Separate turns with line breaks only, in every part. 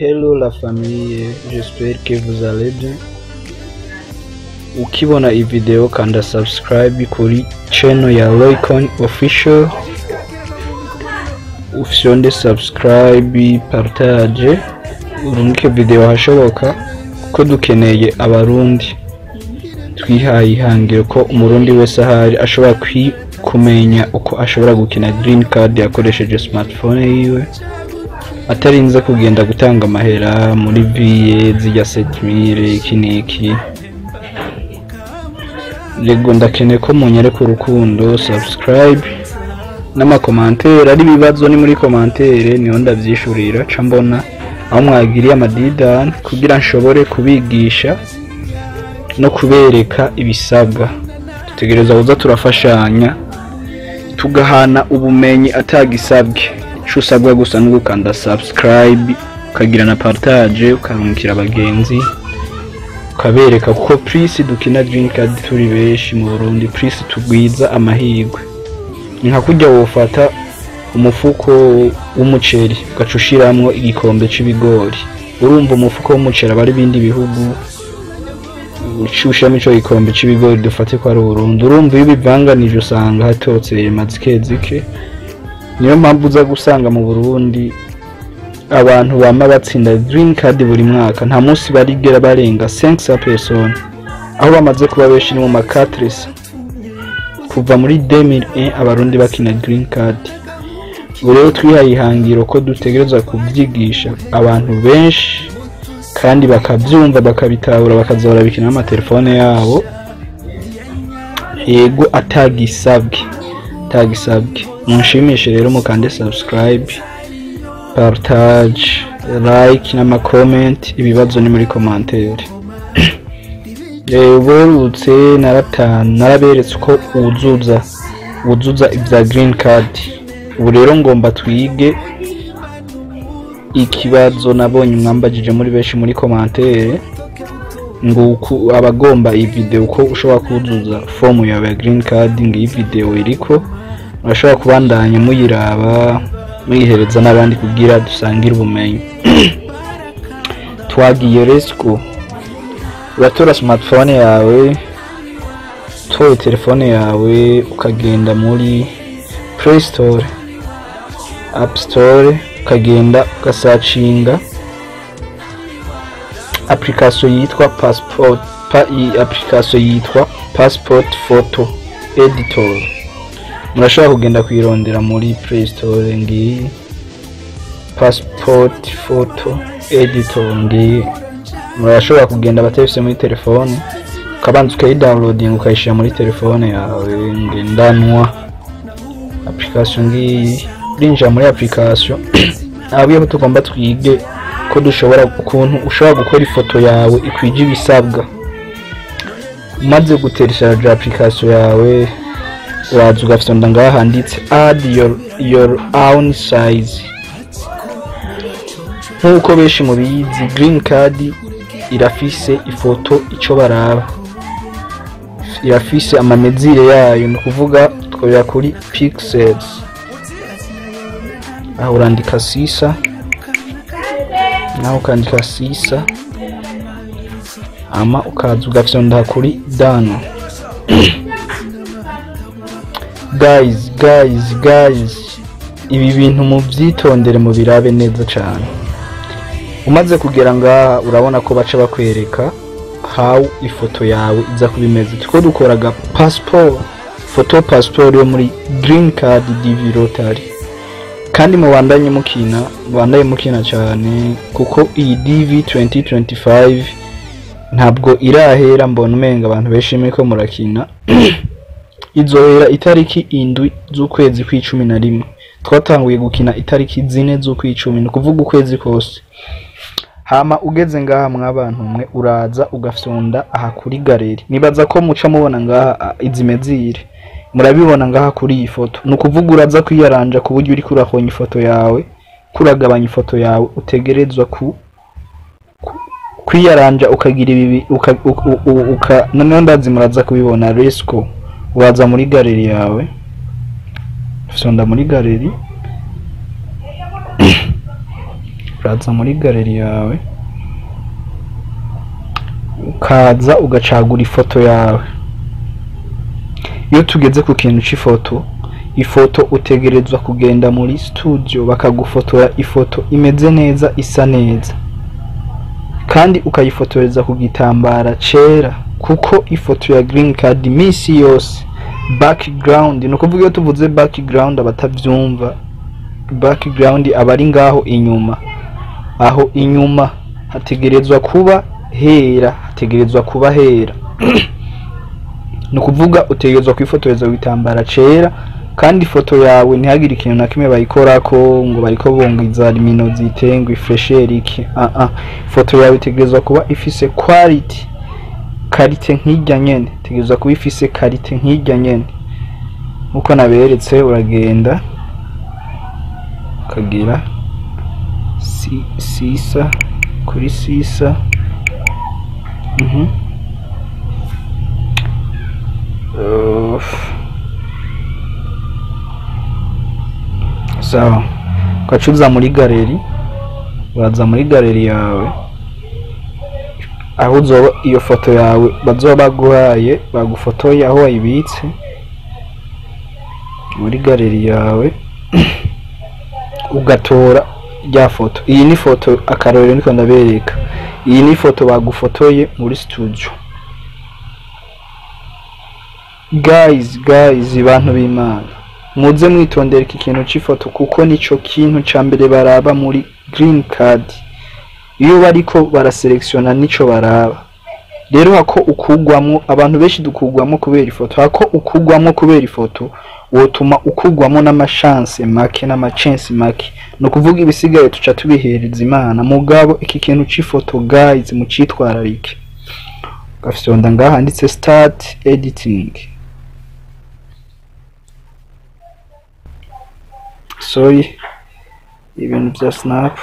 Hello la famille, j'espère que vous allez bien. Ukibona iyi video kanda subscribe kuri channel ya Greencard official. Ufyonde subscribe, partage, urungike video hashoboka ko dukeneye abarundi. Twihaye ihangiro ko umurundi wese ahari ashobora kumenya uko ashobora gukina Greencard yakoresheje smartphone yiwe. Atarinze kugenda gutanga amahera muri vyoss ya 7000 iki Lego ndakene ko munyereka urukundo, subscribe n'ama commentaire, ari bibazo ni muri commentaire niho ndavyishurira ca mbona aho mwagiriye amadidani kugira nshobore kubigisha no kubereka ibisabwa. Tutegereza kuza turafashanya tugahana ubumenyi atagisabwe. Usabwa gusa no gukanda subscribe, ukagira na partage, ukarungikira abagenzi, ukabereka ko please dukina Greencard turi beshi mu Burundi, please tugwiza amahirwe. Ni nka kujya wofata umufuko w'umuceri ugacushiramwo igikombe c'ibigori. Urumva umufuko w'umuceri bari bindi bihugu ucushamo ico gikombe c'ibigori dufate ko ari Burundi. Urumva iyo bivanganije usanga hatotse mazike. Niyo mpamvu uza gusanga mu Burundi abantu bama batsinda Greencard buri mwaka nta munsi barigera barenga 500 personnes, aho bamaze kuba beshi ni mu makatresa kuva muri 2001 abarundi bakina Greencard. Rero twihaye ihangiro ko dutegereza kubyigisha abantu benshi kandi bakabyumva bakabitahura bakazora bikina n'amatelefone yabo, yego atagisabwe. Munshimishe rero mukande subscribe, partage, like n'ama comment. Ibibazo ni muri commentaire. Borutse naraberetse uko uzuza ibya Greencard. Ubu rero ngomba twige ikibazo nabonye mwambajije muri benshi muri commentaire ngo abagomba iyi video uko ushobora kuzuza form yawe ya Greencard. Ngiyi video iriko urashobora kubandanya muyiraba muyihereza n'abandi kugira dusangira ubumenyi. Twagiye resco, uratora smartphone yawe, toye telefone yawe, ukagenda muri Play Store, App Store, ukagenda ugasearchinga application yitwa passport photo editor. Murashobora kugenda kuyirondera muri Play Store ngiyi passport photo editor ngiyi. Murashobora kugenda batefise muri telefone ukabanza ukayidownloading ukayishira muri telefone yawe ngendanwa. Application ngiyi rinja muri application abiye tugomba twige ko dushobora ukuntu ushobora gukora ifoto yawe ikwije ibisabwa. Umaze gutereshaje application yawe uraza ugafyonda ngaha handitse add your own size. Nkuko beshi mu biyizi Greencard irafise ifoto ico baraba, irafise amamezire yayo, no kuvuga twoya kuri pixels. Aho urandika 6 naho ukandika 6 ama ukaza ugafyonda kuri done. guys, ibi bintu mu byitondere mu birabe neza cyane. Umaze kugera ngaha urabona ko baca bakwereka how ifoto yawe iza kubimeze. Tuko dukoraga passport yo muri Greencard DV Rotary, kandi mubandanye mukina cyane kuko iyi DV 2025 ntabwo irahera. Mbona umenga abantu beshimye ko murakina. Izohera itariki 7 z'ukwezi kwa11. Twatanguye gukina itariki 4 z'ukwicumi, no kuvuga ukwezi kose. Hama ugeze ngaha mwabantu mwe uraza ugafyonda aha kuri galeri. Nibaza ko muca mubona ngaha izimezire, murabibona ngaha kuri iyi foto. No kuvuga uraza kwiyaranja ku buryo uri kurakonye ifoto yawe, kuragabanya ifoto yawe. Utegerezwa kwiyaranja ukagira ibi noneho ndazi muraza kubibona. Resco uraza muri galeri yawe, fyonda muri galeri uraza muri galeri yawe ukaza ugacagura ifoto yawe. Iyo tugeze ku kintu c'ifoto, ifoto utegerezwa kugenda muri studio bakagufotora ifoto imeze neza, isa neza, kandi ukayifotoreza ku gitambara cera, kuko ifoto ya Greencard misi yose background, no kuvuga iyo tuvuze background abatavyumva, background abari ngaho inyuma, aho inyuma hategerezwa kuba hera, hategerezwa kuba hera. No kuvuga utegerezwa kwifotoreza ku gitambara cera, kandi ifoto yawe ntihagire ikintu na kimwe bayikorako ngo bariko bongiza luminosité ngo ifresher iki. Ifoto yawe itegerezwa kuba ifise quality, karite nk'ijya nyene, itegerezwa kuba ifise karite nk'ijya nyene. Uko naberetse uragenda ukagira sisa kuri sisa, sawa. Ukacuza muri galeri, uraza muri galeri yawe aho uzoba iyo foto yawe bazoba baguhaye, bagufotoye aho wayibitse muri galeri yawe ugatora rya foto. Iyi ni foto akarorero niko ndabereka, iyi ni foto bagufotoye muri studio. Guys, bantu b'Imana, muze mwitondera iki kintu c'ifoto, kuko nico kintu ca mbere baraba muri Greencard. Iyo bariko baraselektiona nico baraba. Rero hako ukugwamo, abantu benshi dukugwamo kubera ifoto, hako ukugwamo kubera ifoto wotuma ukugwamo n'amachance make n'amachance make, no kuvuga ibisigaye tuca tubihereza Imana. Mugabo iki kintu c'ifoto guys mucitwararike. Gafyonda ngaha handitse start editing. Sorry, ibintu bya snap.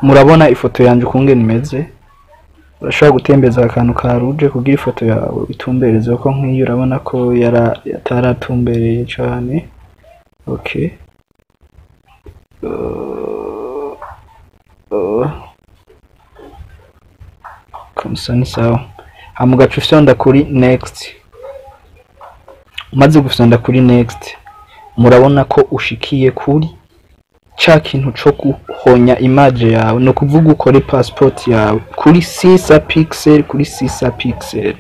Murabona ifoto yanje kungene imeze. Urashobora gutembeza akantu ka rouge kugira ifoto yawe itumbereze, ko nk'iyo urabona ko yataratumbereye cyane. Okay, komsani sawa. Hamugacu fyonda kuri next. Umaze gufyonda kuri next, murabona ko ushikiye kuri ca kintu co guhonya image yawe, no kuvuga ukore passport yawe kuri 6 pixel, kuri 6 pixel.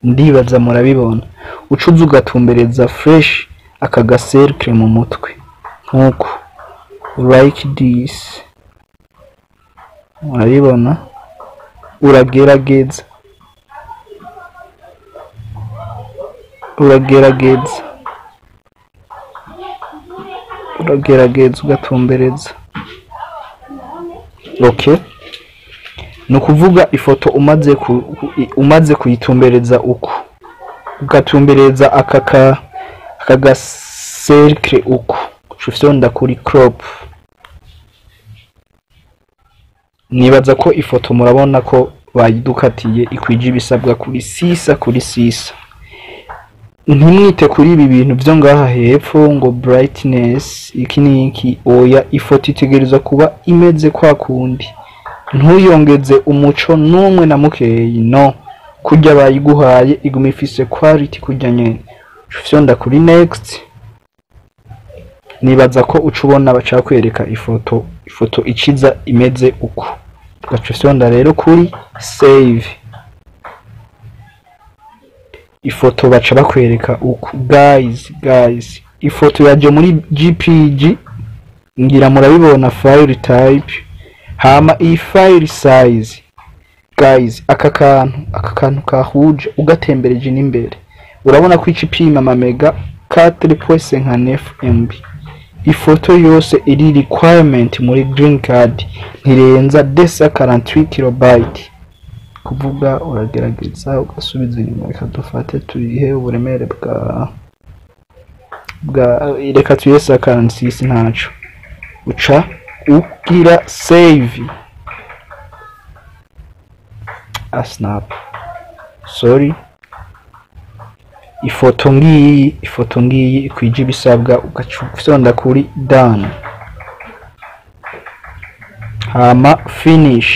Ndibaza murabibona. Ucuza ugatumbereza fresh akaga circle mu mutwe nkuko like this. Murabibona, uragerageza ugatumbereza. Okay, no kuvuga ifoto umaze kuyitumbereza uko, ugatumbereza akaga circle uko, ufyonda kuri crop. Nibaza ko ifoto murabona ko bayidukatiye ikwije ibisabwa kuri 6 kuri 6. Ntimwite kuri ibi bintu byo ngaha hepfo ngo brightness iki niki, oya, ifoto itegerezwa kuba imeze kwa kundi, ntuyongeze umuco numwe na mukeyi, no, kujya bayiguhaye iguma ifise quality kujya nyene. Ufyonda kuri next. Nibaza ko ucubona baca kwereka ifoto iciza imeze uko. Ufyonda rero kuri save. Ifoto baca bakwereka uko. Guys, ifoto yaje muri JPG, ngira murabibona file type, hama iyi file size. Guys, aka kantu kahuje ugatembereje n'imbere, urabona ko icipima amamega 4.59 MB. Ifoto yose iri requirement muri Greencard ntirenza 248 kilobyte. Kuvuga uragerageza ugasubiza inyuma, reka dufate turihe uburemere reka tuyesa 46 ntaco, uca ugira save. Snap, sorry. Ifoto ngiyi ikwije ibisabwa, ugacufyonda kuri done. hama finish.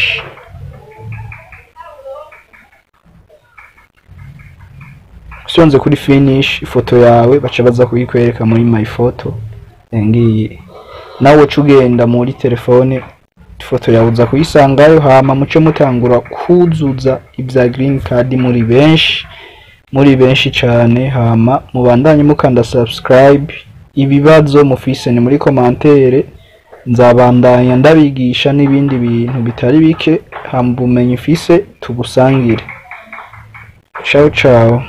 Usyonze kuri finish, ifoto yawe baca baza kuyikwereka muri my photo. Ngiye nawe cugenda muri telefone, ifoto yawe uza kuyisangayo, hama muce mutangura kuzuza ibya Greencard muri benshi cyane, hama mubandanye mukanda subscribe. Ibibazo mufise ni muri commentaire, nzabandanya ndabigisha n'ibindi bintu bitari bike, hama ubumenyi ufise tubusangire. Ciao ciao.